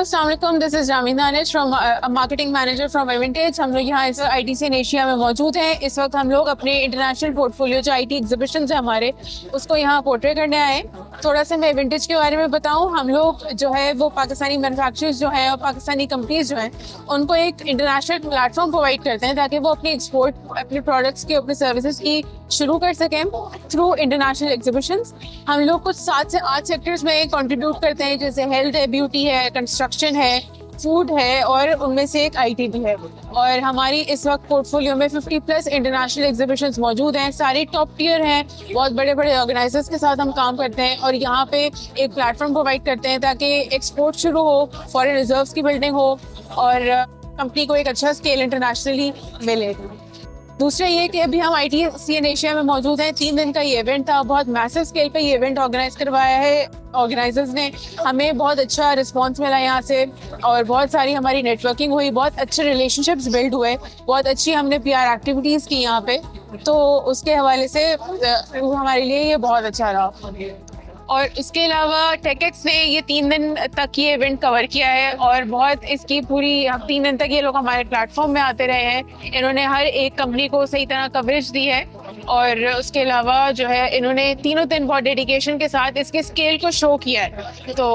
अस्सलाम वालेकुम, this is Jamidanish from marketing manager from Aventage. हम लोग यहाँ इस ITCN एशिया में मौजूद हैं। इस वक्त हम लोग अपने इंटरनेशनल पोर्टफोलियो जो IT एग्जीबिशन है हमारे, उसको यहाँ पोर्ट्रे करने आए। थोड़ा सा मैं एवेंटेज के बारे में बताऊँ। हम लोग जो है वो पाकिस्तानी मैन्युफैक्चरर्स जो हैं और पाकिस्तानी कंपनीज जो हैं उनको एक इंटरनेशनल प्लेटफॉर्म प्रोवाइड करते हैं ताकि वो अपनी एक्सपोर्ट, अपने प्रोडक्ट्स की, अपने सर्विसेज की शुरू कर सकें थ्रू इंटरनेशनल एग्जीबिशंस। हम लोग कुछ 7 से 8 सेक्टर्स में कंट्रीब्यूट करते हैं, जैसे हेल्थ है, ब्यूटी है, कंस्ट्रक्शन है, फूड है और उनमें से एक IT भी है। और हमारी इस वक्त पोर्टफोलियो में 50+ इंटरनेशनल एग्जीबिशंस मौजूद हैं। सारी टॉप टियर हैं, बहुत बड़े बड़े ऑर्गेनाइजर्स के साथ हम काम करते हैं और यहाँ पे एक प्लेटफॉर्म प्रोवाइड करते हैं ताकि एक्सपोर्ट शुरू हो, फॉरेन रिजर्व्स की बिल्डिंग हो और कंपनी को एक अच्छा स्केल इंटरनेशनली मिले। दूसरा ये कि अभी हम ITCN एशिया में मौजूद हैं। 3 दिन का ये इवेंट था, बहुत मैसिव स्केल पे ये इवेंट ऑर्गेनाइज करवाया है ऑर्गेनाइजर्स ने। हमें बहुत अच्छा रिस्पांस मिला यहाँ से और बहुत सारी हमारी नेटवर्किंग हुई, बहुत अच्छे रिलेशनशिप्स बिल्ड हुए, बहुत अच्छी हमने PR एक्टिविटीज़ की यहाँ पे। तो उसके हवाले से हमारे लिए ये बहुत अच्छा रहा। और इसके अलावा TechX ने ये 3 दिन तक ये इवेंट कवर किया है और बहुत इसकी पूरी 3 दिन तक ये लोग हमारे प्लेटफॉर्म में आते रहे हैं। इन्होंने हर एक कंपनी को सही तरह कवरेज दी है और उसके अलावा जो है इन्होंने तीनों दिन बहुत डेडिकेशन के साथ इसके स्केल को शो किया है। तो